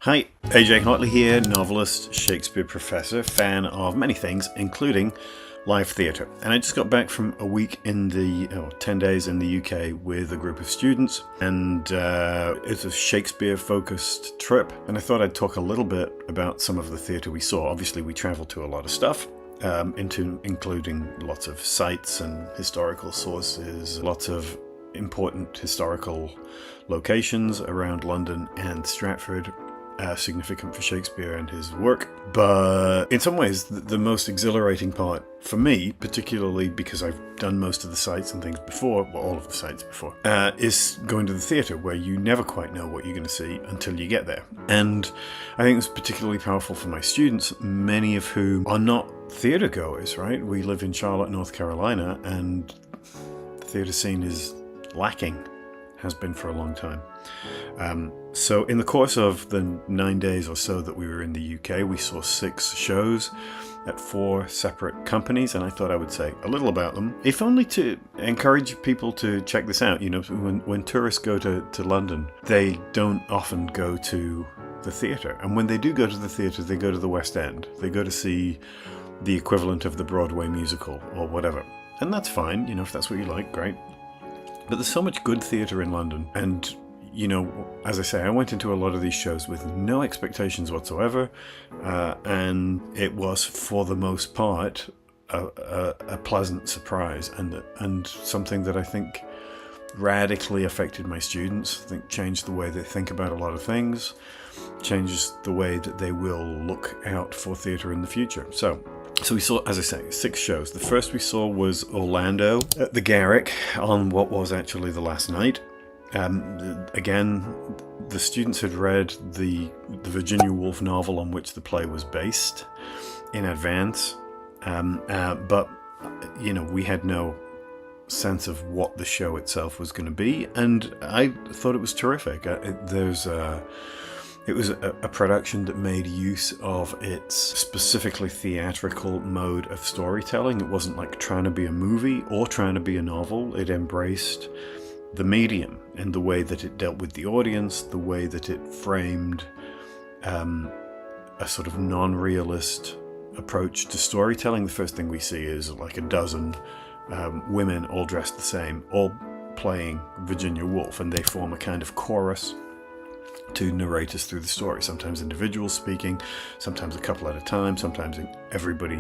Hi, AJ Hartley here, novelist, Shakespeare professor, fan of many things, including live theatre. And I just got back from a week 10 days in the UK with a group of students, and it's a Shakespeare-focused trip. And I thought I'd talk a little bit about some of the theatre we saw. Obviously, we travelled to a lot of stuff, including lots of sites and historical sources, lots of important historical locations around London and Stratford. Significant for Shakespeare and his work, but in some ways the most exhilarating part for me, particularly because I've done most of the sites and things before, well, all of the sites before, is going to the theatre, where you never quite know what you're going to see until you get there. And I think it's particularly powerful for my students, many of whom are not theatre goers, right? We live in Charlotte, North Carolina, and the theatre scene is lacking, has been for a long time. So in the course of the 9 days or so that we were in the UK, we saw 6 shows at 4 separate companies, and I thought I would say a little about them, if only to encourage people to check this out. You know, when tourists go to London, they don't often go to the theatre, and when they do go to the theatre, they go to the West End. They go to see the equivalent of the Broadway musical or whatever, and that's fine, you know, if that's what you like, great. But there's so much good theatre in London, and you know, as I say, I went into a lot of these shows with no expectations whatsoever, and it was, for the most part, a pleasant surprise, and something that I think radically affected my students. I think changed the way they think about a lot of things, changes the way that they will look out for theatre in the future. So we saw, as I say, 6 shows. The first we saw was Orlando at the Garrick on what was actually the last night. Again, the students had read the Virginia Woolf novel on which the play was based in advance, but you know, we had no sense of what the show itself was going to be, and I thought it was terrific. It was a production that made use of its specifically theatrical mode of storytelling. It wasn't like trying to be a movie or trying to be a novel. It embraced the medium and the way that it dealt with the audience, the way that it framed a sort of non-realist approach to storytelling. The first thing we see is like a dozen women all dressed the same, all playing Virginia Woolf, and they form a kind of chorus to narrate us through the story. Sometimes individuals speaking, sometimes a couple at a time, sometimes everybody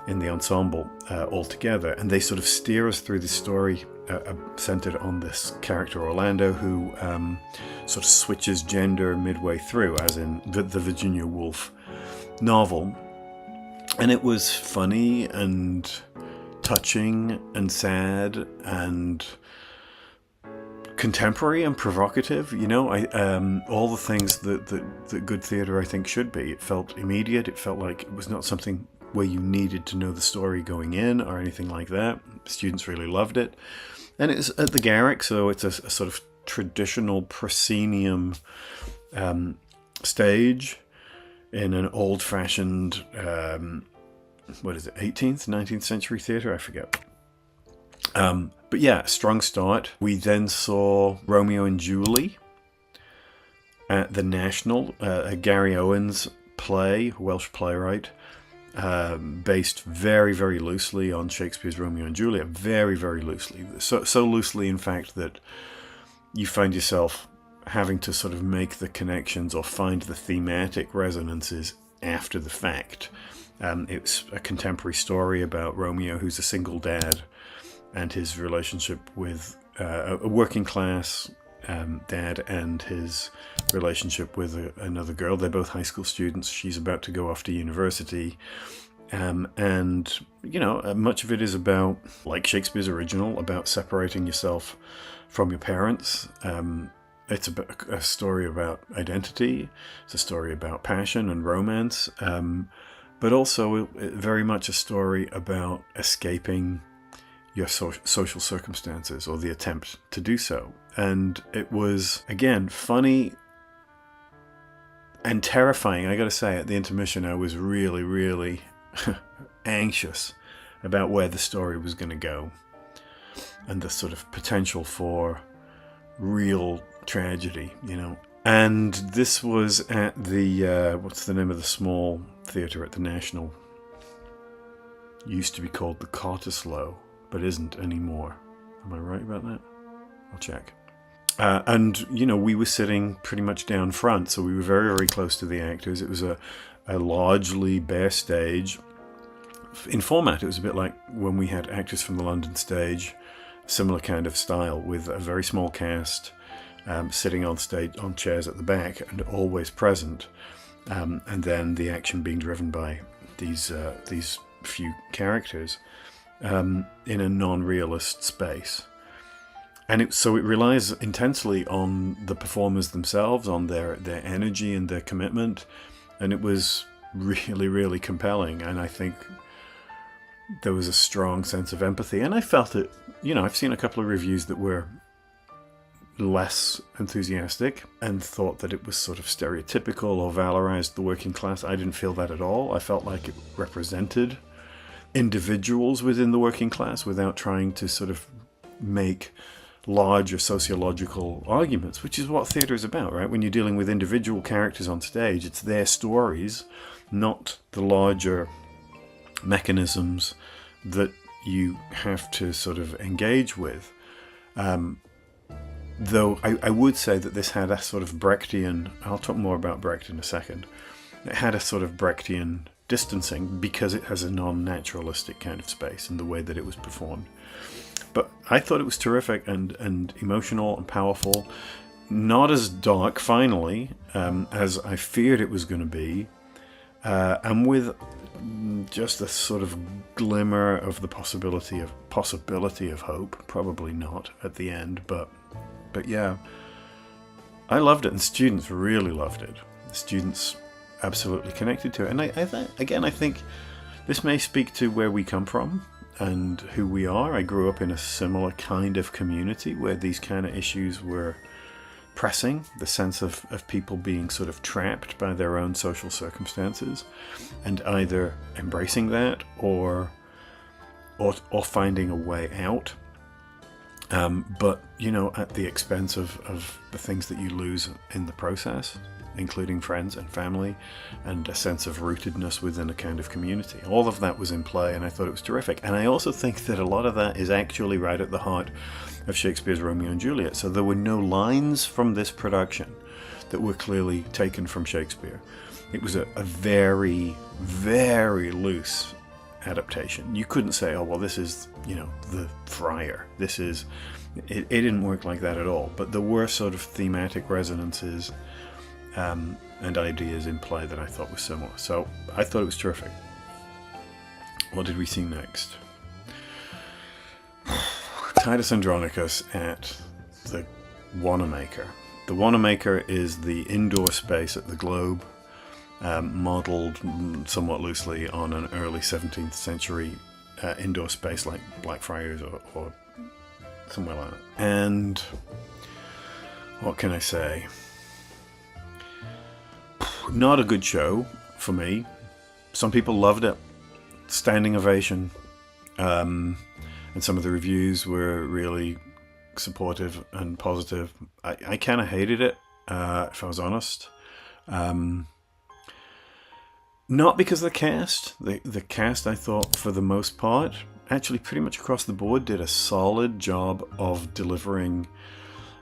in the ensemble all together, and they sort of steer us through the story centered on this character Orlando, who sort of switches gender midway through, as in the Virginia Woolf novel. And it was funny and touching and sad and contemporary and provocative, you know, all the things that good theatre I think should be. It felt immediate. It felt like it was not something where you needed to know the story going in or anything like that. Students really loved it. And it's at the Garrick, so it's a sort of traditional proscenium stage in an old-fashioned, 18th, 19th century theatre? I forget. But yeah, strong start. We then saw Romeo and Julie at the National, a Gary Owens play, Welsh playwright, based very, very loosely on Shakespeare's Romeo and Juliet. Very, very loosely. So loosely, in fact, that you find yourself having to sort of make the connections or find the thematic resonances after the fact. It's a contemporary story about Romeo, who's a single dad, and his relationship with a working class dad, and his relationship with another girl. They're both high school students. She's about to go off to university. And, you know, much of it is about, like Shakespeare's original, about separating yourself from your parents. It's a story about identity. It's a story about passion and romance. But also very much a story about escaping your social circumstances, or the attempt to do so. And it was, again, funny and terrifying. I gotta say, at the intermission, I was really, really anxious about where the story was going to go, and the sort of potential for real tragedy, you know. And this was at the, what's the name of the small theatre at the National? Used to be called the Cottesloe, but isn't anymore. Am I right about that? I'll check. And, you know, we were sitting pretty much down front, so we were very, very close to the actors. It was a largely bare stage. In format, it was a bit like when we had actors from the London stage, similar kind of style, with a very small cast, sitting on stage on chairs at the back and always present, and then the action being driven by these few characters in a non-realist space. And so it relies intensely on the performers themselves, on their energy and their commitment, and it was really, really compelling. And I think there was a strong sense of empathy, and I felt it. You know, I've seen a couple of reviews that were less enthusiastic and thought that it was sort of stereotypical or valorized the working class. I didn't feel that at all. I felt like it represented individuals within the working class without trying to sort of make larger sociological arguments, which is what theatre is about, right? When you're dealing with individual characters on stage, it's their stories, not the larger mechanisms that you have to sort of engage with. Though I would say that this had a sort of Brechtian, I'll talk more about Brecht in a second, it had a sort of Brechtian distancing because it has a non-naturalistic kind of space in the way that it was performed. But I thought it was terrific and emotional and powerful. Not as dark, finally, as I feared it was going to be. And with just a sort of glimmer of the possibility of hope. Probably not at the end, but yeah. I loved it, and students really loved it. The students absolutely connected to it. And I think this may speak to where we come from and who we are. I grew up in a similar kind of community where these kind of issues were pressing, the sense of people being sort of trapped by their own social circumstances and either embracing that or finding a way out. But, you know, at the expense of the things that you lose in the process, including friends and family and a sense of rootedness within a kind of community. All of that was in play, and I thought it was terrific. And I also think that a lot of that is actually right at the heart of Shakespeare's Romeo and Juliet. So there were no lines from this production that were clearly taken from Shakespeare. It was a very, very loose adaptation. You couldn't say, oh, well, this is, you know, the Friar. This is... It didn't work like that at all. But there were sort of thematic resonances and ideas in play that I thought were similar. So I thought it was terrific. What did we see next? Titus Andronicus at the Wanamaker. The Wanamaker is the indoor space at the Globe, modelled somewhat loosely on an early 17th century indoor space like Blackfriars or somewhere like that. And what can I say? Not a good show for me. Some people loved it. Standing ovation. And some of the reviews were really supportive and positive. I kind of hated it, if I was honest. Not because of the cast. The cast, I thought, for the most part, actually pretty much across the board, did a solid job of delivering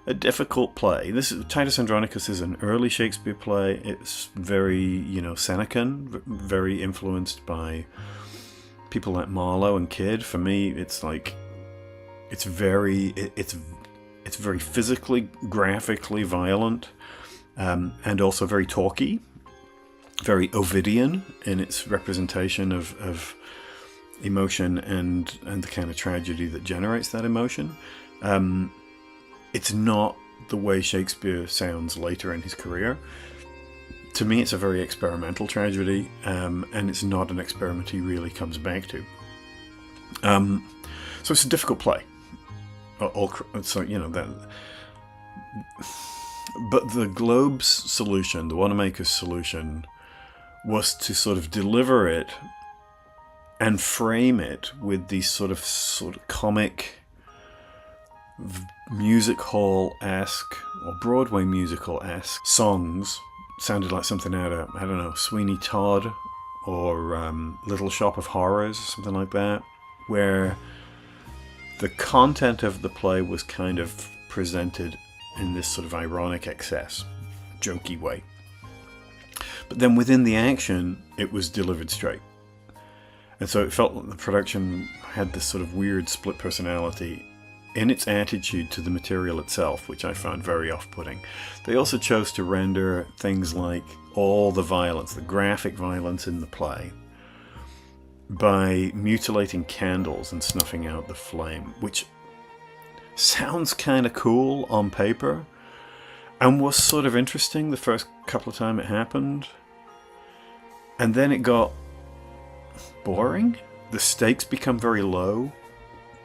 a difficult play. Titus Andronicus is an early Shakespeare play. It's very, you know, Senecan, very influenced by people like Marlowe and Kidd. For me, it's like it's very physically, graphically violent, and also very talky, very Ovidian in its representation of emotion and the kind of tragedy that generates that emotion. It's not the way Shakespeare sounds later in his career. To me, it's a very experimental tragedy, and it's not an experiment he really comes back to. So it's a difficult play. So, you know, that. But the Globe's solution, the Wanamaker's solution, was to sort of deliver it and frame it with these sort of comic music hall-esque or Broadway musical-esque songs. Sounded like something out of, I don't know, Sweeney Todd or Little Shop of Horrors, something like that, where the content of the play was kind of presented in this sort of ironic excess, jokey way. But then within the action, it was delivered straight. And so it felt like the production had this sort of weird split personality in its attitude to the material itself, which I found very off-putting. They also chose to render things like all the violence, the graphic violence in the play, by mutilating candles and snuffing out the flame, which sounds kind of cool on paper and was sort of interesting the first couple of times it happened. And then it got boring. The stakes become very low.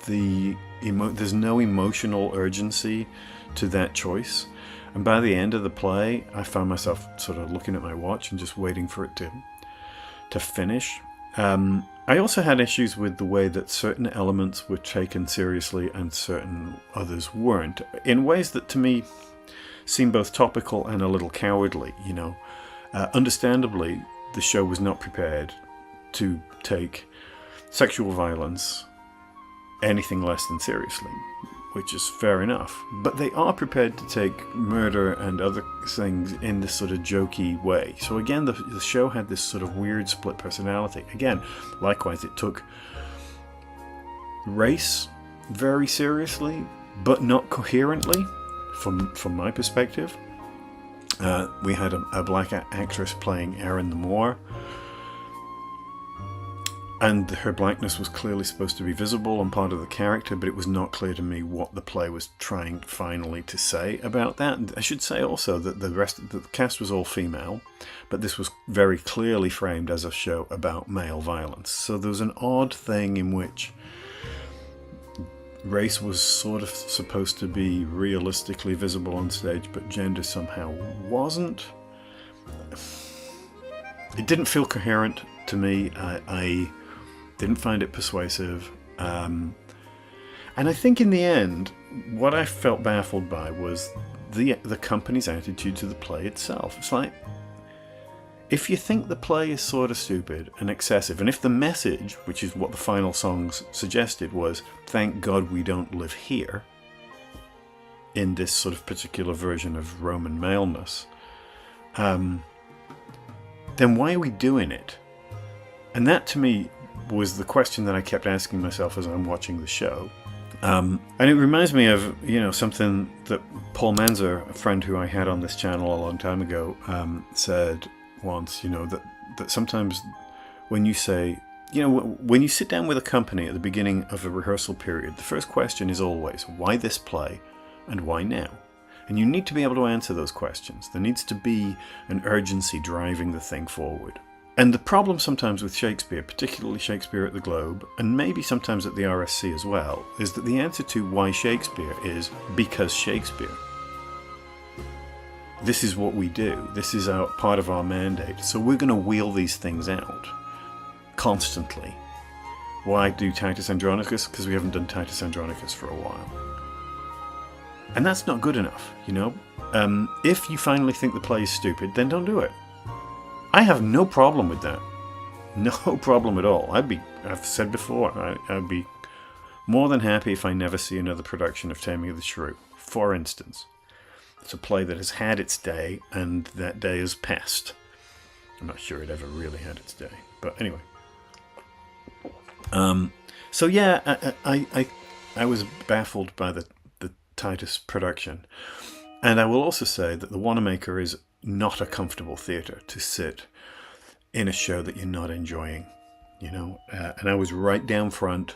There's no emotional urgency to that choice. And by the end of the play, I found myself sort of looking at my watch and just waiting for it to finish. I also had issues with the way that certain elements were taken seriously and certain others weren't, in ways that to me seemed both topical and a little cowardly, you know. Understandably, the show was not prepared to take sexual violence anything less than seriously, which is fair enough. But they are prepared to take murder and other things in this sort of jokey way. So again, the show had this sort of weird split personality. Again, likewise, it took race very seriously, but not coherently, from my perspective. We had a black actress playing Erin the Moor, and her blackness was clearly supposed to be visible and part of the character, but it was not clear to me what the play was trying finally to say about that. And I should say also that the cast was all female, but this was very clearly framed as a show about male violence. So there was an odd thing in which race was sort of supposed to be realistically visible on stage, but gender somehow wasn't. It didn't feel coherent to me. I didn't find it persuasive. And I think in the end, what I felt baffled by was the company's attitude to the play itself. It's like, if you think the play is sort of stupid and excessive, and if the message, which is what the final songs suggested, was, thank God we don't live here, in this sort of particular version of Roman maleness, then why are we doing it? And that, to me, was the question that I kept asking myself as I'm watching the show. And it reminds me of, something that Paul Manzer, a friend who I had on this channel a long time ago, said once, that sometimes when you say, when you sit down with a company at the beginning of a rehearsal period, the first question is always, why this play and why now? And you need to be able to answer those questions. There needs to be an urgency driving the thing forward. And the problem sometimes with Shakespeare, particularly Shakespeare at the Globe, and maybe sometimes at the RSC as well, is that the answer to why Shakespeare is because Shakespeare. This is what we do. This is part of our mandate. So we're going to wheel these things out constantly. Why do Titus Andronicus? Because we haven't done Titus Andronicus for a while. And that's not good enough, If you finally think the play is stupid, then don't do it. I have no problem with that. No problem at all. I've said before, I'd be more than happy if I never see another production of Taming of the Shrew. For instance, it's a play that has had its day, and that day is past. I'm not sure it ever really had its day, but anyway. So yeah, I was baffled by the Titus production, and I will also say that the Wanamaker is not a comfortable theatre to sit in a show that you're not enjoying, and I was right down front,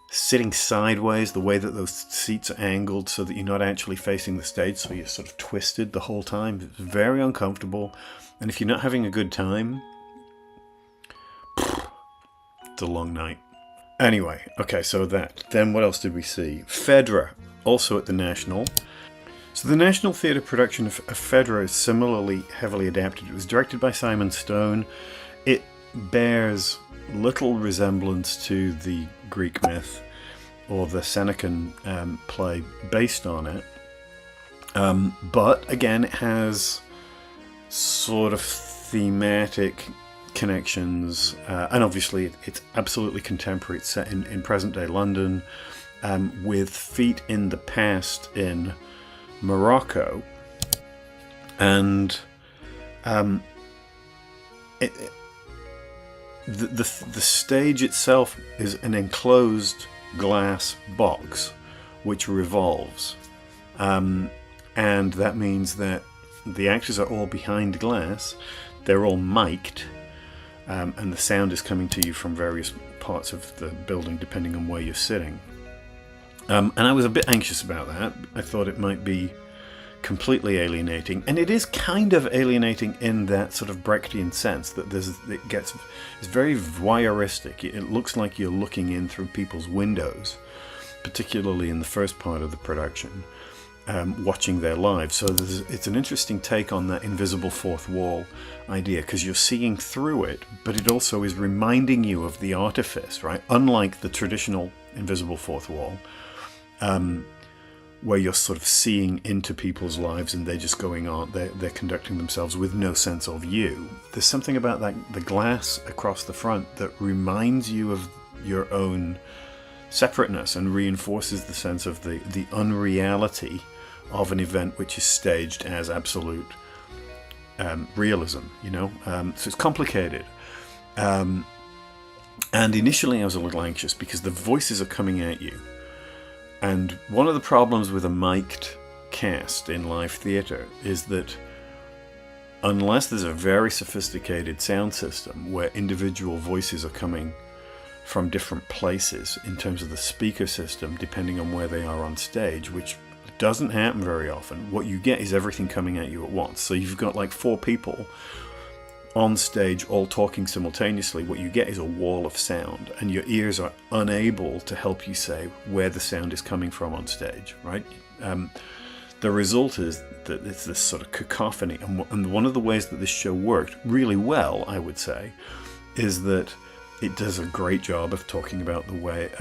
sitting sideways, the way that those seats are angled so that you're not actually facing the stage, so you're sort of twisted the whole time. It's very uncomfortable, and if you're not having a good time, it's a long night. Anyway, okay, so that. Then what else did we see? Phaedra, also at the National. So the National Theatre production of Phaedra is similarly heavily adapted. It was directed by Simon Stone. It bears little resemblance to the Greek myth. or the Senecan play based on it. But again, it has sort of thematic connections, and obviously it's absolutely contemporary. It's set in present-day London, with feet in the past in Morocco, and the stage itself is an enclosed glass box which revolves, and that means that the actors are all behind glass. They're all mic'd, and the sound is coming to you from various parts of the building depending on where you're sitting. And I was a bit anxious about that. I thought it might be completely alienating, and it is kind of alienating in that sort of Brechtian sense that it's very voyeuristic. It looks like you're looking in through people's windows, particularly in the first part of the production, watching their lives. So it's an interesting take on that invisible fourth wall idea, because you're seeing through it, but it also is reminding you of the artifice, right? Unlike the traditional invisible fourth wall, where you're sort of seeing into people's lives and they're just going on, they're conducting themselves with no sense of you. There's something about that, the glass across the front, that reminds you of your own separateness and reinforces the sense of the unreality of an event which is staged as absolute realism, so it's complicated. And initially I was a little anxious because the voices are coming at you. And one of the problems with a mic'd cast in live theatre is that unless there's a very sophisticated sound system where individual voices are coming from different places in terms of the speaker system, depending on where they are on stage, which doesn't happen very often, what you get is everything coming at you at once. So you've got like 4 people on stage all talking simultaneously. What you get is a wall of sound, and your ears are unable to help you say where the sound is coming from on stage, right? The result is that it's this sort of cacophony, and one of the ways that this show worked really well, I would say, is that it does a great job of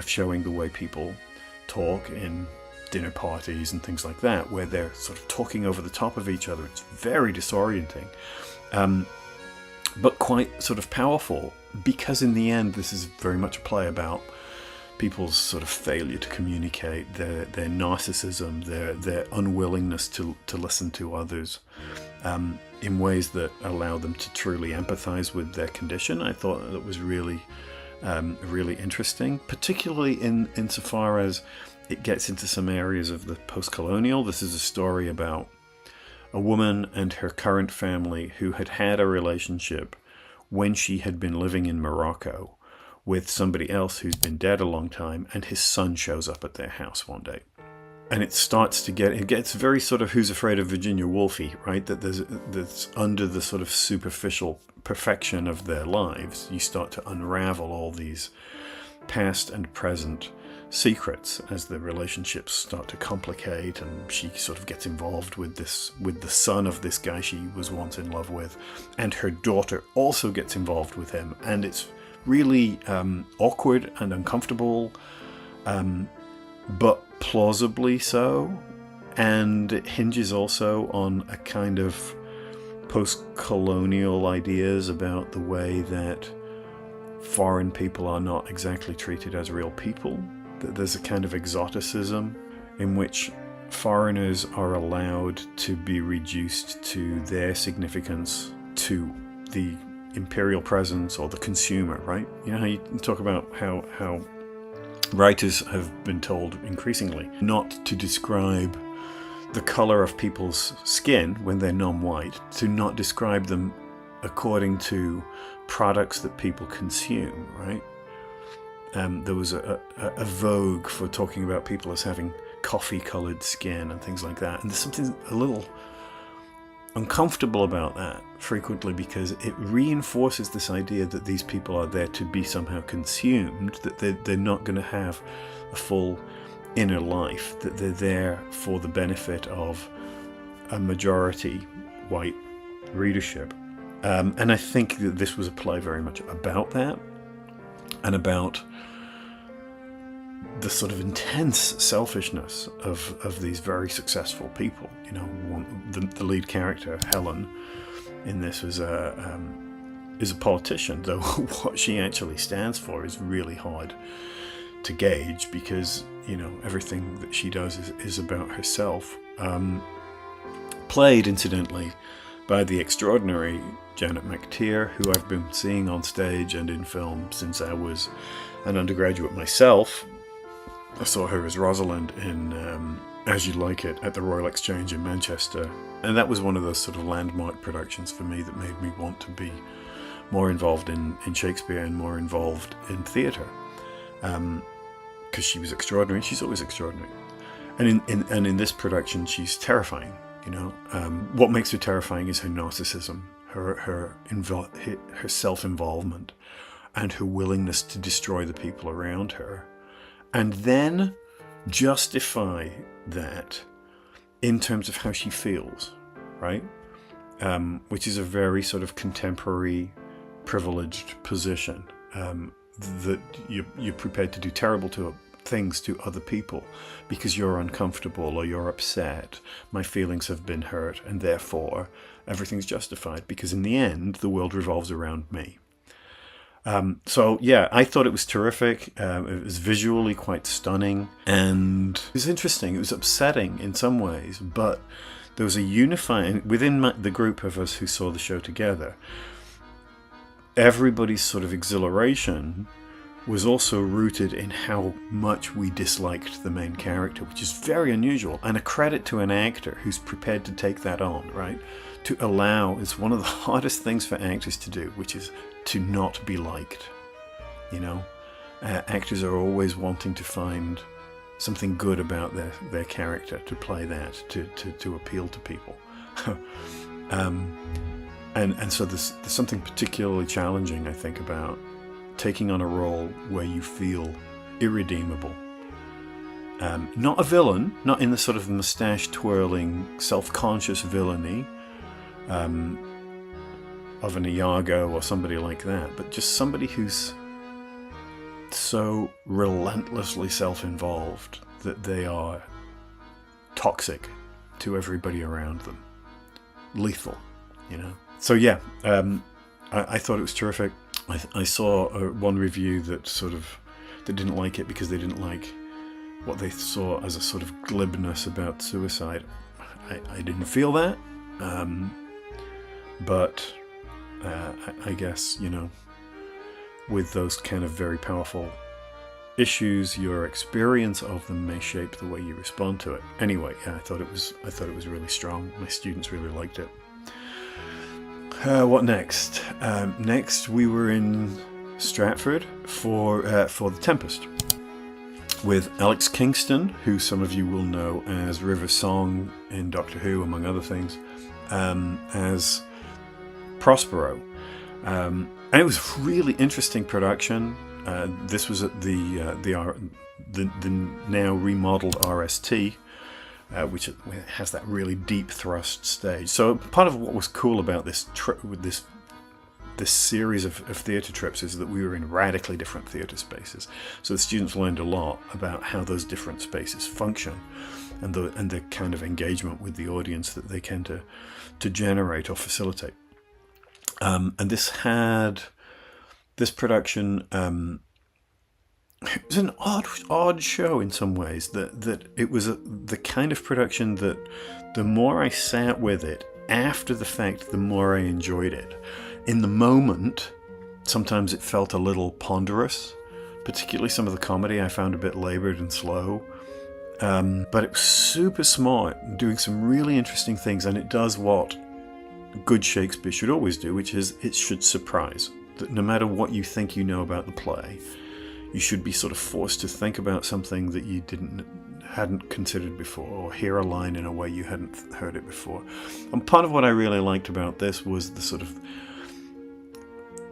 showing the way people talk in dinner parties and things like that, where they're sort of talking over the top of each other. It's very disorienting. But quite sort of powerful, because in the end this is very much a play about people's sort of failure to communicate, their narcissism, their unwillingness to listen to others in ways that allow them to truly empathize with their condition. I thought that was really interesting, particularly insofar as it gets into some areas of the post-colonial. This is a story about a woman and her current family who had a relationship when she had been living in Morocco with somebody else who's been dead a long time, and his son shows up at their house one day. And it gets very sort of Who's Afraid of Virginia Woolfy, right? That's under the sort of superficial perfection of their lives, you start to unravel all these past and present secrets as the relationships start to complicate, and she sort of gets involved with the son of this guy she was once in love with, and her daughter also gets involved with him, and it's really awkward and uncomfortable, but plausibly so, and it hinges also on a kind of post-colonial ideas about the way that foreign people are not exactly treated as real people. There's a kind of exoticism in which foreigners are allowed to be reduced to their significance to the imperial presence or the consumer, right? You know how you talk about how writers have been told increasingly not to describe the color of people's skin when they're non-white, to not describe them according to products that people consume, right? There was a vogue for talking about people as having coffee-coloured skin and things like that. And there's something a little uncomfortable about that frequently, because it reinforces this idea that these people are there to be somehow consumed, that they're not going to have a full inner life, that they're there for the benefit of a majority white readership. And I think that this was a play very much about that, and about the sort of intense selfishness of these very successful people. You know, the lead character, Helen, in this is a politician, though what she actually stands for is really hard to gauge, because, you know, everything that she does is about herself. Played, incidentally, by the extraordinary Janet McTeer, who I've been seeing on stage and in film since I was an undergraduate myself. I saw her as Rosalind in As You Like It at the Royal Exchange in Manchester, and that was one of those sort of landmark productions for me that made me want to be more involved in Shakespeare and more involved in theatre, because she was extraordinary. She's always extraordinary, and in this production she's terrifying. You know, what makes her terrifying is her narcissism, her self-involvement, and her willingness to destroy the people around her, and then justify that in terms of how she feels, right? Which is a very sort of contemporary, privileged position, that you're prepared to do terrible things to other people because you're uncomfortable or you're upset. My feelings have been hurt, and therefore everything's justified, because in the end the world revolves around me. So yeah, I thought it was terrific. It was visually quite stunning, and it was interesting. It was upsetting in some ways, but there was a unifying within the group of us who saw the show together. Everybody's sort of exhilaration was also rooted in how much we disliked the main character, which is very unusual, and a credit to an actor who's prepared to take that on, right? To allow, it's one of the hardest things for actors to do, which is to not be liked. You know, actors are always wanting to find something good about their character, to play that, to appeal to people. And so there's something particularly challenging, I think, about taking on a role where you feel irredeemable. Not a villain, not in the sort of mustache-twirling, self-conscious villainy of an Iago or somebody like that, but just somebody who's so relentlessly self-involved that they are toxic to everybody around them. Lethal, you know? So yeah, I thought it was terrific. I saw one review that didn't like it because they didn't like what they saw as a sort of glibness about suicide. I didn't feel that, but I guess, you know, with those kind of very powerful issues, your experience of them may shape the way you respond to it. Anyway, yeah, I thought it was really strong. My students really liked it. What next? Next, we were in Stratford for the Tempest with Alex Kingston, who some of you will know as River Song in Doctor Who, among other things, as Prospero. And it was a really interesting production. This was at the now remodeled RST, which has that really deep thrust stage. So part of what was cool about this trip with this series of theatre trips is that we were in radically different theatre spaces. So the students learned a lot about how those different spaces function, and the kind of engagement with the audience that they tend to generate or facilitate. And this production, it was an odd show in some ways. That it was the kind of production that the more I sat with it after the fact, the more I enjoyed it. In the moment, sometimes it felt a little ponderous, particularly some of the comedy I found a bit laboured and slow. But it was super smart, doing some really interesting things, and it does what good Shakespeare should always do, which is it should surprise. That no matter what you think you know about the play, you should be sort of forced to think about something that you hadn't considered before, or hear a line in a way you hadn't heard it before. And part of what I really liked about this was the sort of,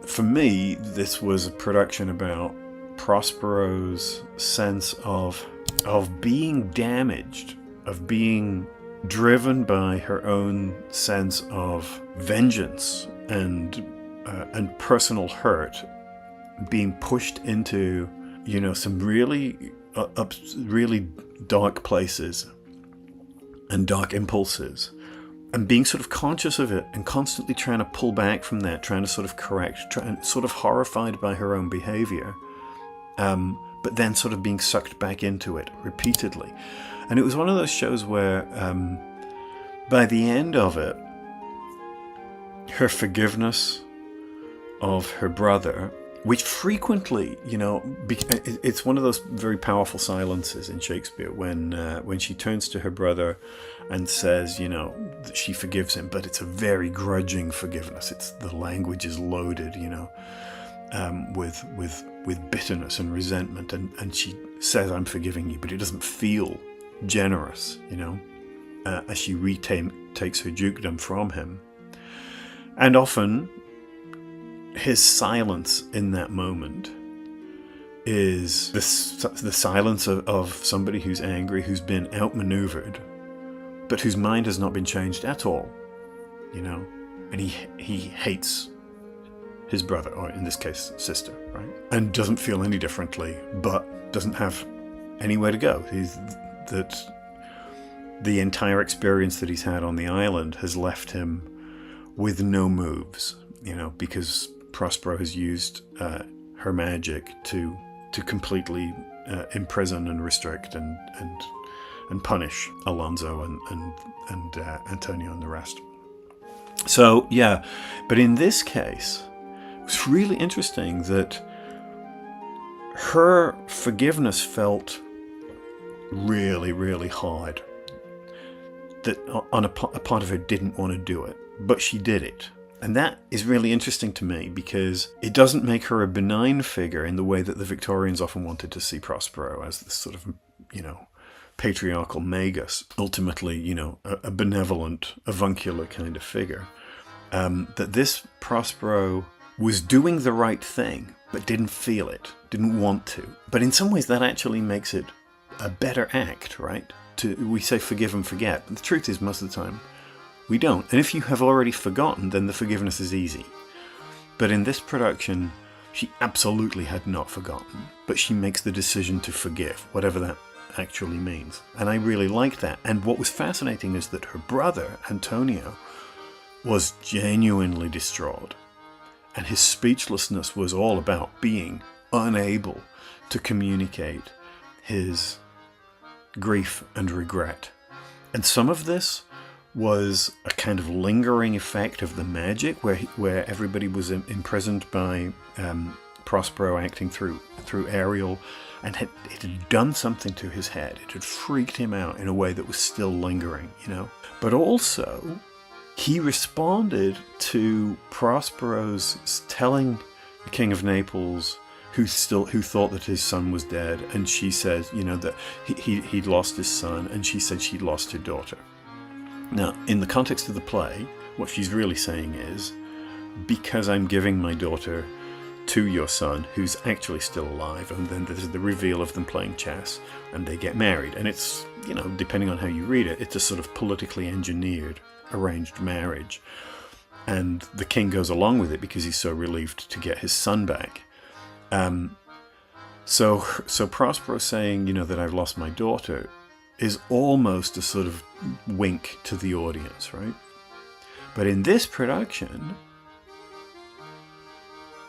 for me, this was a production about Prospero's sense of being damaged, of being driven by her own sense of vengeance and personal hurt, being pushed into, you know, some really up really dark places and dark impulses, and being sort of conscious of it and constantly trying to pull back from that, trying to sort of correct, sort of horrified by her own behavior, but then sort of being sucked back into it repeatedly. And it was one of those shows where by the end of it, her forgiveness of her brother, which frequently, it's one of those very powerful silences in Shakespeare when she turns to her brother and says, that she forgives him, but it's a very grudging forgiveness. The language is loaded, with bitterness and resentment, and she says, "I'm forgiving you," but it doesn't feel generous, as she takes her dukedom from him. And often his silence in that moment is the silence of somebody who's angry, who's been outmaneuvered, but whose mind has not been changed at all, and he hates his brother, or in this case, sister, right? And doesn't feel any differently, but doesn't have anywhere to go. The entire experience that he's had on the island has left him with no moves, because Prospero has used her magic to completely imprison and restrict and punish Alonso and Antonio and the rest. So yeah, but in this case, it's really interesting that her forgiveness felt really, really hard. That on a part of her didn't want to do it, but she did it. And that is really interesting to me because it doesn't make her a benign figure in the way that the Victorians often wanted to see Prospero, as this sort of, patriarchal magus, ultimately, a benevolent, avuncular kind of figure. That this Prospero was doing the right thing, but didn't feel it, didn't want to. But in some ways that actually makes it a better act, right? We say forgive and forget, but the truth is most of the time we don't. And if you have already forgotten, then the forgiveness is easy. But in this production, she absolutely had not forgotten, but she makes the decision to forgive, whatever that actually means. And I really liked that. And what was fascinating is that her brother, Antonio, was genuinely distraught. And his speechlessness was all about being unable to communicate his grief and regret. And some of this was a kind of lingering effect of the magic where everybody was imprisoned by Prospero acting through Ariel, and it had done something to his head. It had freaked him out in a way that was still lingering, But also, he responded to Prospero's telling the King of Naples, who thought that his son was dead, and she said, that he'd lost his son, and she said she'd lost her daughter. Now, in the context of the play, what she's really saying is, because I'm giving my daughter to your son, who's actually still alive, and then there's the reveal of them playing chess, and they get married. And it's, depending on how you read it, it's a sort of politically engineered, arranged marriage. And the king goes along with it because he's so relieved to get his son back. So Prospero saying, that I've lost my daughter is almost a sort of wink to the audience, right? But in this production,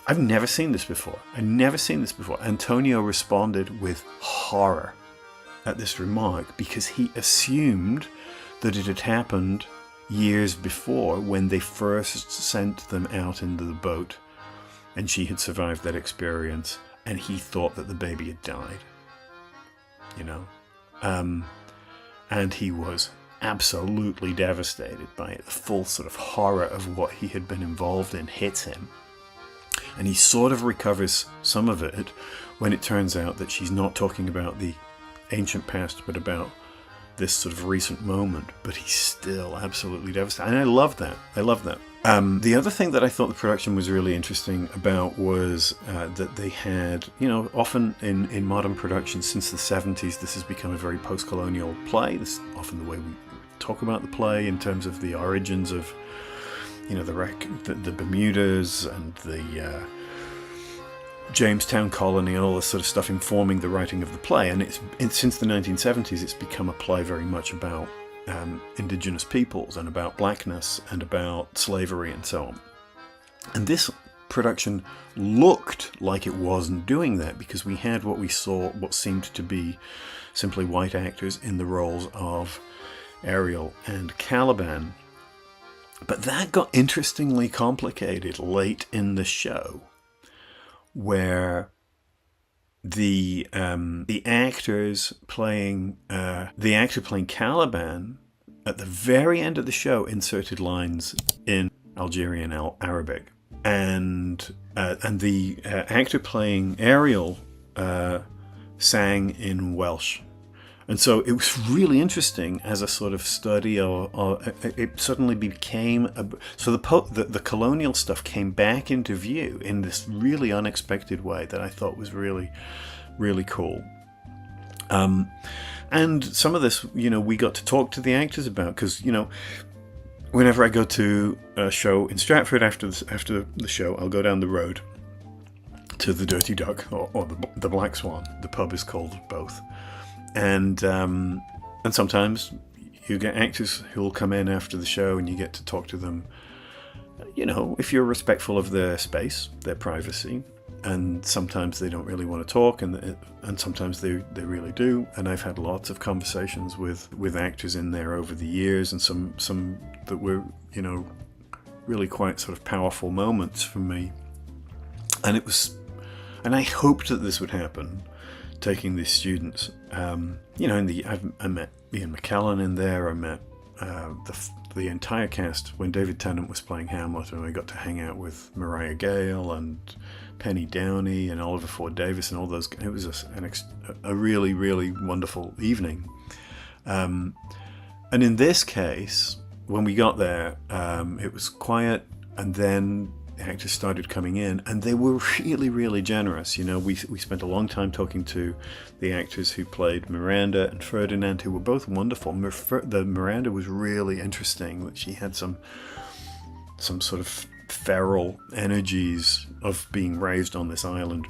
I've never seen this before. Antonio responded with horror at this remark because he assumed that it had happened years before when they first sent them out into the boat and she had survived that experience, and he thought that the baby had died. And he was absolutely devastated by it. The full sort of horror of what he had been involved in hits him. And he sort of recovers some of it when it turns out that she's not talking about the ancient past, but about this sort of recent moment. But he's still absolutely devastated. And I love that. The other thing that I thought the production was really interesting about was that they had, often in modern productions since the 70s, this has become a very post-colonial play. This is often the way we talk about the play in terms of the origins of, the Bermudas and Jamestown colony and all this sort of stuff informing the writing of the play. And it's since the 1970s, it's become a play very much about indigenous peoples and about blackness and about slavery and so on. And this production looked like it wasn't doing that, because we had what seemed to be simply white actors in the roles of Ariel and Caliban. But that got interestingly complicated late in the show, where the actor playing Caliban at the very end of the show inserted lines in Algerian Arabic, and the actor playing Ariel sang in Welsh. And so it was really interesting as a sort of study of it suddenly became the colonial stuff came back into view in this really unexpected way that I thought was really, really cool. And some of this, we got to talk to the actors about, because, whenever I go to a show in Stratford after the show, I'll go down the road to the Dirty Duck or the Black Swan. The pub is called both. And sometimes you get actors who will come in after the show and you get to talk to them, if you're respectful of their space, their privacy. And sometimes they don't really want to talk, and sometimes they really do. And I've had lots of conversations with actors in there over the years, and some that were, really quite sort of powerful moments for me. And I hoped that this would happen, taking these students. I met Ian McKellen in there. I met the entire cast when David Tennant was playing Hamlet, and I got to hang out with Mariah Gale and Penny Downey and Oliver Ford Davis and all those. It was a really, really wonderful evening. And in this case, when we got there, it was quiet, and then the actors started coming in, and they were really, really generous. We spent a long time talking to the actors who played Miranda and Ferdinand, who were both wonderful. The Miranda was really interesting. That she had some sort of feral energies of being raised on this island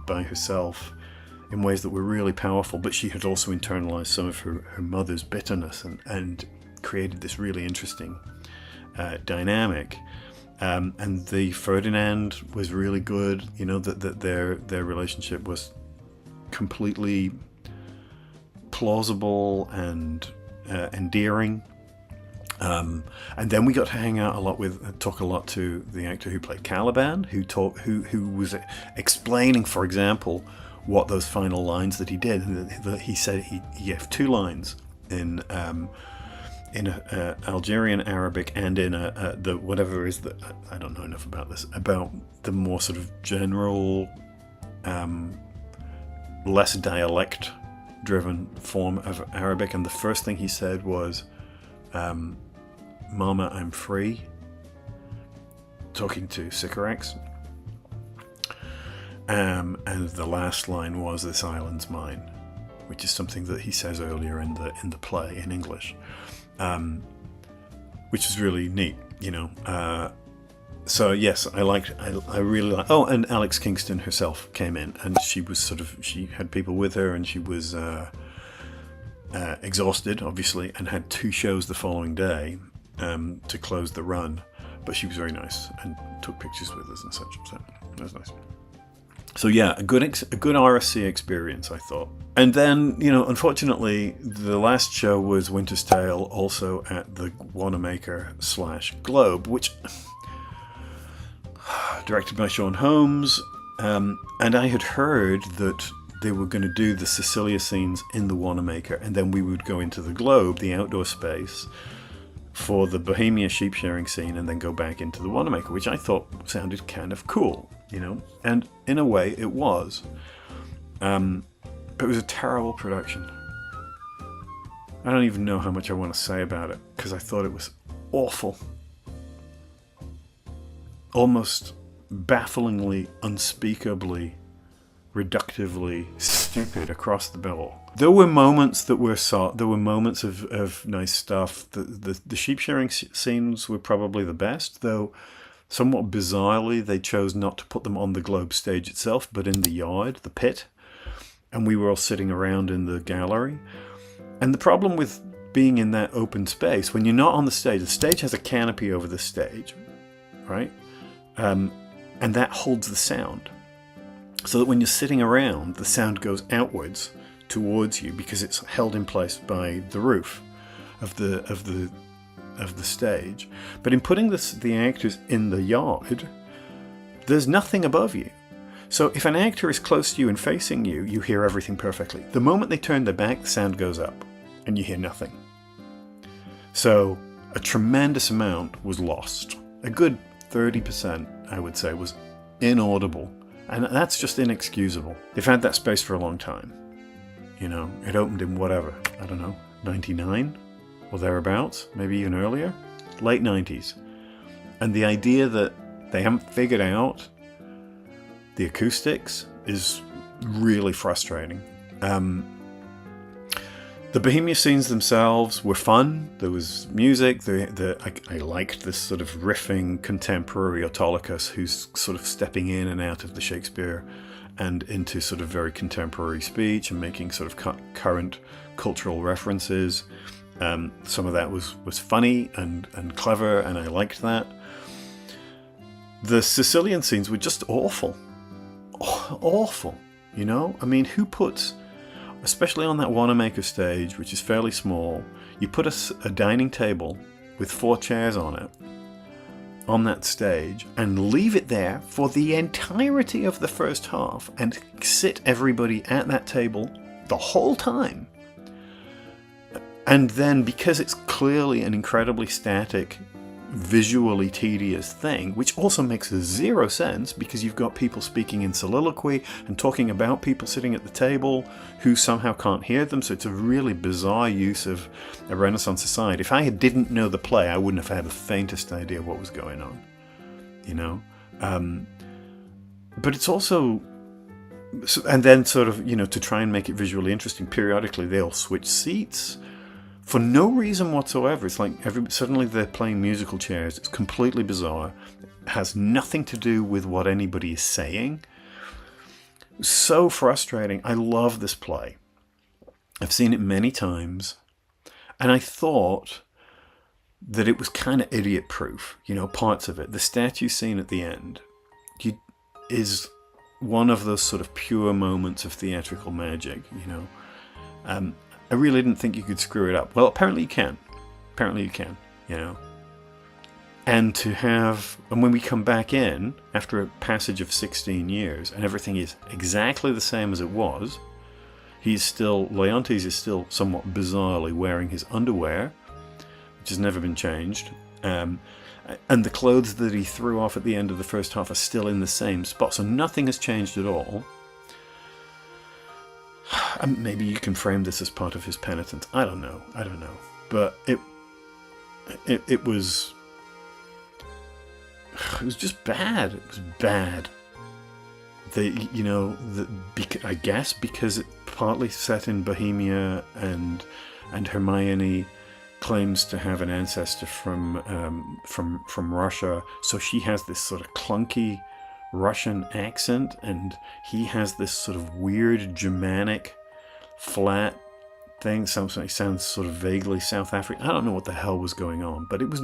by herself in ways that were really powerful, but she had also internalized some of her mother's bitterness and created this really interesting dynamic. And the Ferdinand was really good. That their relationship was completely plausible and endearing. And then we got to hang out a lot talk a lot to the actor who played Caliban, who was explaining, for example, what those final lines that he did. He said he gave 2 lines in Algerian Arabic and in the whatever is that I don't know enough about this, about the more sort of general, less dialect driven form of Arabic. And the first thing he said was, "Mama, I'm free," talking to Sycorax. And the last line was, "This island's mine," which is something that he says earlier in the play in English. Which is really neat, So yes, I really like. Oh, and Alex Kingston herself came in, and she had people with her, and she was exhausted, obviously, and had 2 shows the following day to close the run. But she was very nice and took pictures with us and such. So that was nice. So yeah, a good RSC experience, I thought. And then, unfortunately, the last show was Winter's Tale, also at the Wanamaker /Globe, which directed by Sean Holmes. And I had heard that they were going to do the Sicilia scenes in the Wanamaker, and then we would go into the Globe, the outdoor space, for the Bohemia sheep shearing scene, and then go back into the Wanamaker, which I thought sounded kind of cool, and in a way it was. But it was a terrible production. I don't even know how much I want to say about it, because I thought it was awful. Almost bafflingly, unspeakably, reductively stupid across the bill. There were moments that were there were moments of nice stuff. The sheep shearing scenes were probably the best, though Somewhat bizarrely, they chose not to put them on the Globe stage itself, but in the yard, the pit. And we were all sitting around in the gallery. And the problem with being in that open space, when you're not on the stage has a canopy over the stage, right? And that holds the sound. So that when you're sitting around, the sound goes outwards towards you because it's held in place by the roof of the stage. But in putting the actors in the yard, there's nothing above you. So if an actor is close to you and facing you, you hear everything perfectly. The moment they turn their back, the sound goes up and you hear nothing. So a tremendous amount was lost. A good 30%, I would say, was inaudible. And that's just inexcusable. They've had that space for a long time. You know, it opened in whatever, I don't know, 99 or thereabouts, maybe even earlier, late 90s. And the idea that they haven't figured out the acoustics is really frustrating. The Bohemia scenes themselves were fun. There was music. I liked this sort of riffing contemporary Autolycus who's sort of stepping in and out of the Shakespeare and into sort of very contemporary speech and making sort of current cultural references. Some of that was funny and clever, and I liked that. The Sicilian scenes were just awful. Awful, you know? I mean, who puts... Especially on that Wanamaker stage, which is fairly small, you put a dining table with 4 chairs on it, on that stage, and leave it there for the entirety of the first half, and sit everybody at that table the whole time. And then, because it's clearly an incredibly static, visually tedious thing, which also makes 0 sense because you've got people speaking in soliloquy and talking about people sitting at the table who somehow can't hear them, so it's a really bizarre use of a Renaissance society. If I didn't know the play, I wouldn't have had the faintest idea what was going on, you know? But it's also... And then sort of, you know, to try and make it visually interesting, periodically they'll switch seats for no reason whatsoever. It's like suddenly they're playing musical chairs. It's completely bizarre. It has nothing to do with what anybody is saying. So frustrating. I love this play. I've seen it many times. And I thought that it was kind of idiot-proof, you know, parts of it. The statue scene at the end is one of those sort of pure moments of theatrical magic, you know. I really didn't think you could screw it up. Well, apparently you can. Apparently you can, you know. And when we come back in, after a passage of 16 years, and everything is exactly the same as it was, Leontes is still somewhat bizarrely wearing his underwear, which has never been changed. And the clothes that he threw off at the end of the first half are still in the same spot, so nothing has changed at all. Maybe you can frame this as part of his penitence. I don't know. But it was just bad. It was bad. I guess because it partly set in Bohemia, and Hermione claims to have an ancestor from Russia, so she has this sort of clunky Russian accent, and he has this sort of weird Germanic flat thing. Something sounds sort of vaguely South African. I don't know what the hell was going on, but it was...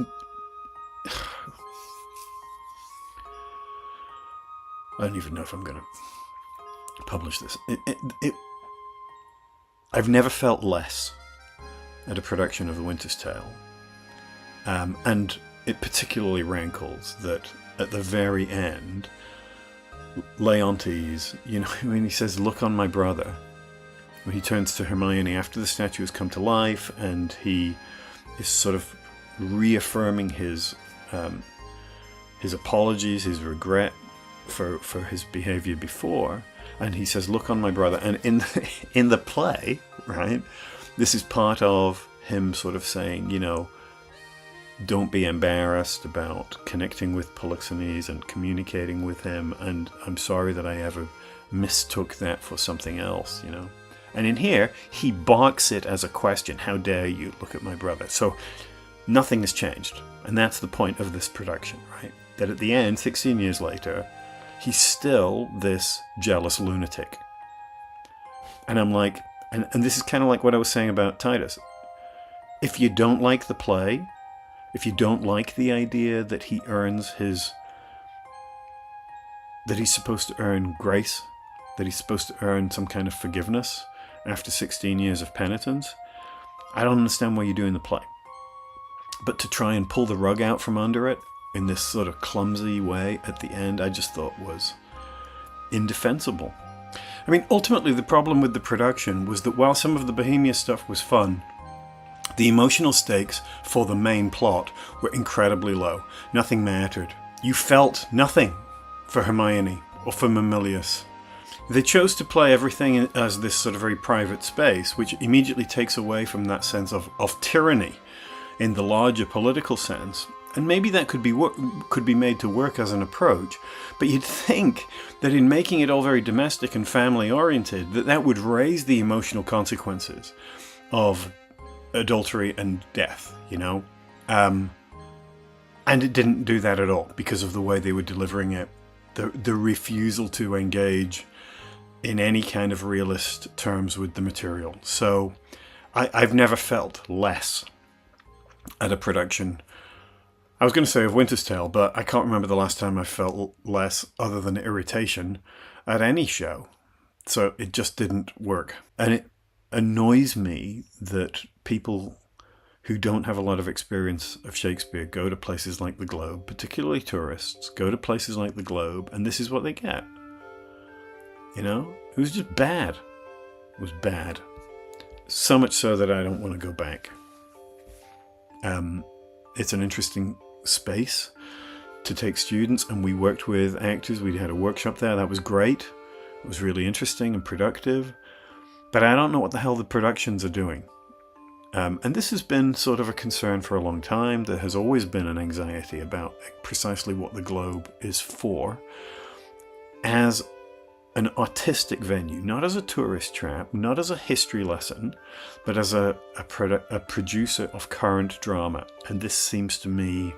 I don't even know if I'm going to publish this. I've never felt less at a production of The Winter's Tale. And it particularly rankles that at the very end, Leontes, you know, when he says, "Look on my brother," when he turns to Hermione after the statue has come to life, and he is sort of reaffirming his apologies, his regret for his behavior before, and he says, "Look on my brother." And in the play, right, this is part of him sort of saying, you know, don't be embarrassed about connecting with Polixenes and communicating with him, and I'm sorry that I ever mistook that for something else, you know. And in here, he barks it as a question. How dare you look at my brother? So nothing has changed, and that's the point of this production, right? that at the end, 16 years later, he's still this jealous lunatic. And I'm like, and this is kind of like what I was saying about Titus. If you don't like the play, if you don't like the idea that he earns that he's supposed to earn grace, that he's supposed to earn some kind of forgiveness after 16 years of penitence, I don't understand why you're doing the play. But to try and pull the rug out from under it in this sort of clumsy way at the end, I just thought was indefensible. I mean, ultimately the problem with the production was that while some of the Bohemia stuff was fun, the emotional stakes for the main plot were incredibly low. Nothing mattered. You felt nothing for Hermione or for Mamilius. They chose to play everything as this sort of very private space, which immediately takes away from that sense of tyranny in the larger political sense. And maybe that could be made to work as an approach, but you'd think that in making it all very domestic and family-oriented, that would raise the emotional consequences of adultery and death, you know? And it didn't do that at all because of the way they were delivering it. The refusal to engage in any kind of realist terms with the material. So I've never felt less at a production. I was going to say of Winter's Tale, but I can't remember the last time I felt less other than irritation at any show. So it just didn't work. And it annoys me that people who don't have a lot of experience of Shakespeare go to places like the Globe, particularly tourists, go to places like the Globe, and this is what they get. You know? It was just bad. It was bad. So much so that I don't want to go back. It's an interesting space to take students, and we worked with actors. We had a workshop there. That was great. It was really interesting and productive. But I don't know what the hell the productions are doing. And this has been sort of a concern for a long time. There has always been an anxiety about precisely what the Globe is for as an artistic venue, not as a tourist trap, not as a history lesson, but as a producer of current drama. And this seems to me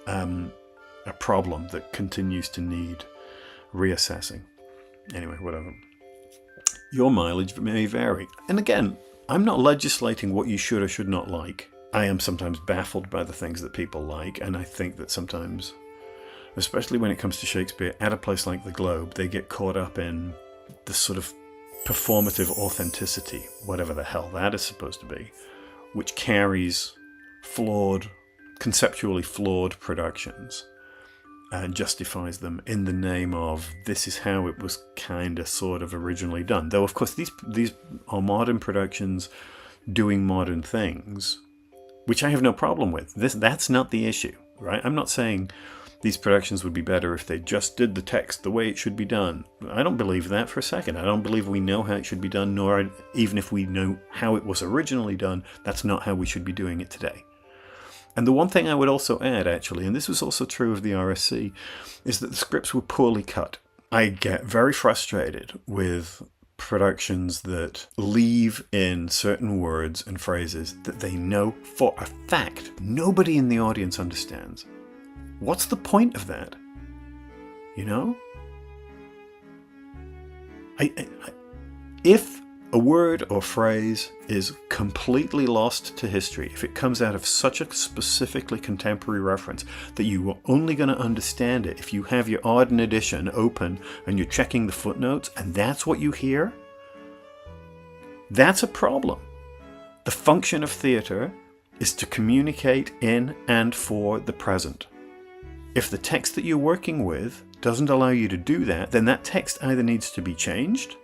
a problem that continues to need reassessing. Anyway, whatever. Your mileage may vary. And again, I'm not legislating what you should or should not like. I am sometimes baffled by the things that people like, and I think that sometimes, especially when it comes to Shakespeare, at a place like the Globe, they get caught up in this sort of performative authenticity, whatever the hell that is supposed to be, which carries conceptually flawed productions and justifies them in the name of this is how it was kind of sort of originally done. Though, of course, these are modern productions doing modern things, which I have no problem with. That's not the issue, right? I'm not saying these productions would be better if they just did the text the way it should be done. I don't believe that for a second. I don't believe we know how it should be done, nor even if we know how it was originally done, that's not how we should be doing it today. And the one thing I would also add, actually, and this was also true of the RSC, is that the scripts were poorly cut. I get very frustrated with productions that leave in certain words and phrases that they know for a fact nobody in the audience understands. What's the point of that? You know? If a word or phrase is completely lost to history, if it comes out of such a specifically contemporary reference that you are only going to understand it if you have your Arden edition open and you're checking the footnotes, and that's what you hear, that's a problem. The function of theatre is to communicate in and for the present. If the text that you're working with doesn't allow you to do that, then that text either needs to be changed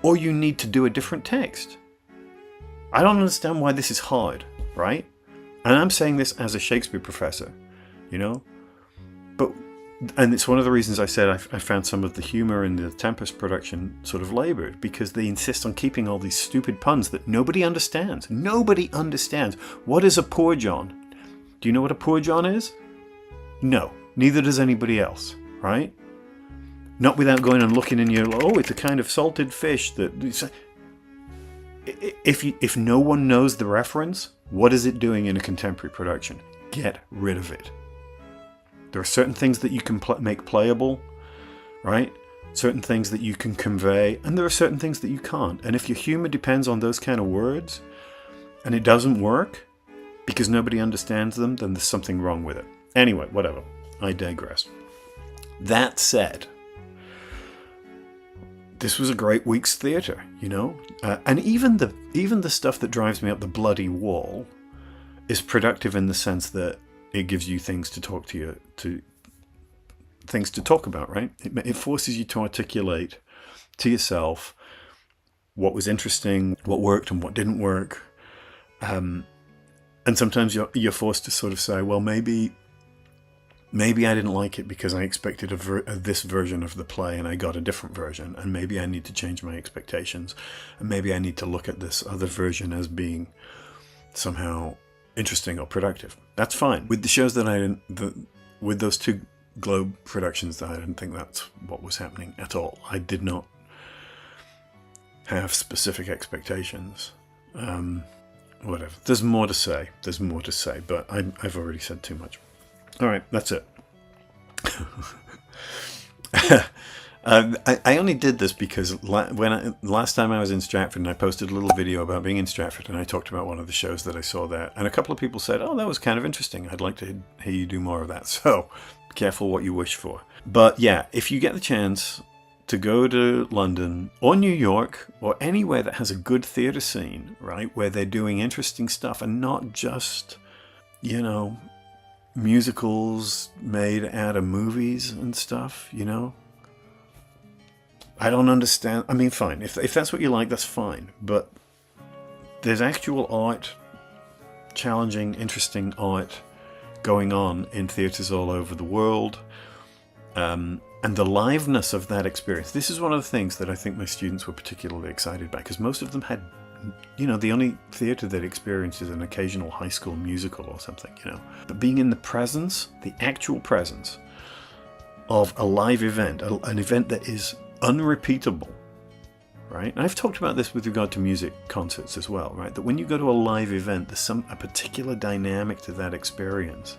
or you need to do a different text. I don't understand why this is hard, right? And I'm saying this as a Shakespeare professor, you know? And it's one of the reasons I said I found some of the humour in the Tempest production sort of laboured, because they insist on keeping all these stupid puns that nobody understands. Nobody understands. What is a poor John? Do you know what a poor John is? No, neither does anybody else, right? Not without going and looking in your, oh, it's a kind of salted fish that... If no one knows the reference, what is it doing in a contemporary production? Get rid of it. There are certain things that you can make playable, right? Certain things that you can convey, and there are certain things that you can't. And if your humor depends on those kind of words, and it doesn't work because nobody understands them, then there's something wrong with it. Anyway, whatever. I digress. That said, this was a great week's theatre, you know? And even the stuff that drives me up the bloody wall is productive in the sense that it gives you things to talk things to talk about, right? It forces you to articulate to yourself what was interesting, what worked and what didn't work. And sometimes you're forced to sort of say, well, maybe I didn't like it because I expected this version of the play and I got a different version, and maybe I need to change my expectations, and maybe I need to look at this other version as being somehow interesting or productive. That's fine. With the shows that with those two Globe productions, I didn't think that's what was happening at all. I did not have specific expectations. Whatever. There's more to say, but I've already said too much. All right, that's it. I only did this because last time I was in Stratford, and I posted a little video about being in Stratford, and I talked about one of the shows that I saw there, and a couple of people said, oh, that was kind of interesting. I'd like to hear you do more of that. So be careful what you wish for. But yeah, if you get the chance to go to London or New York or anywhere that has a good theatre scene, right, where they're doing interesting stuff and not just, you know, musicals made out of movies and stuff, you know. I don't understand. I mean, fine. If that's what you like, that's fine. But there's actual art, challenging, interesting art going on in theatres all over the world. And the liveness of that experience. This is one of the things that I think my students were particularly excited by, because most of them had, you know, the only theatre they'd experienced is an occasional high school musical or something, you know. But being in the presence, the actual presence of a live event, an event that is unrepeatable, right? And I've talked about this with regard to music concerts as well, right? That when you go to a live event, there's a particular dynamic to that experience,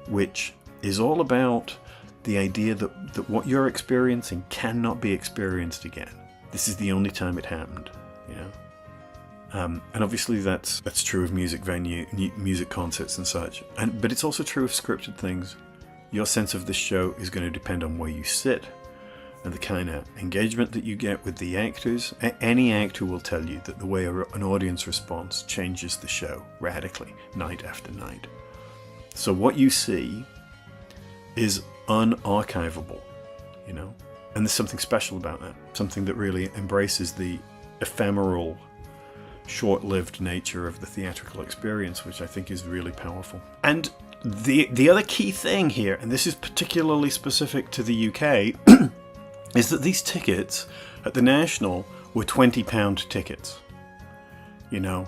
which is all about the idea that what you're experiencing cannot be experienced again. This is the only time it happened, you know? And obviously that's true of music music concerts and such. But it's also true of scripted things. Your sense of this show is going to depend on where you sit and the kind of engagement that you get with the actors. Any actor will tell you that the way an audience responds changes the show radically, night after night. So what you see is unarchivable, you know? And there's something special about that. Something that really embraces the ephemeral, short-lived nature of the theatrical experience, which I think is really powerful. And the other key thing here, and this is particularly specific to the UK, is that these tickets at the National were £20 tickets, you know,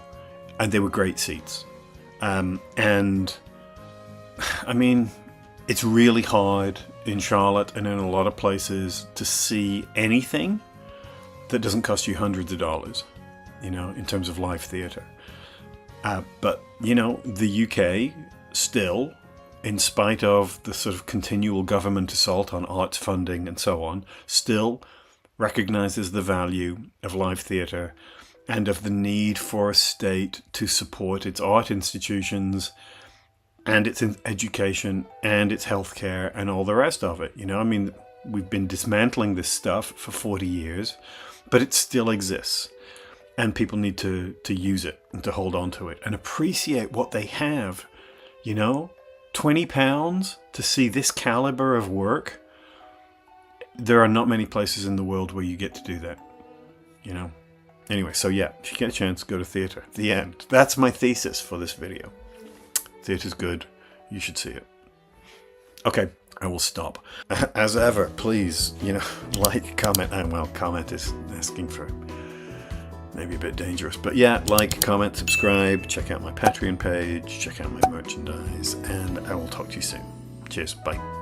and they were great seats. And I mean, it's really hard in Charlotte and in a lot of places to see anything that doesn't cost you hundreds of dollars, you know, in terms of live theatre. But, you know, the UK still, in spite of the sort of continual government assault on arts funding and so on, still recognises the value of live theatre and of the need for a state to support its art institutions and its education and its healthcare and all the rest of it. You know, I mean, we've been dismantling this stuff for 40 years, but it still exists. And people need to use it and to hold on to it and appreciate what they have, you know? £20 to see this caliber of work. There are not many places in the world where you get to do that, you know? Anyway, so yeah, if you get a chance, go to theatre. The end. That's my thesis for this video. Theatre's good. You should see it. Okay, I will stop. As ever, please, you know, like, comment, and well, comment is asking for maybe a bit dangerous, but yeah, like, comment, subscribe, check out my Patreon page, check out my merchandise, and I will talk to you soon. Cheers, bye.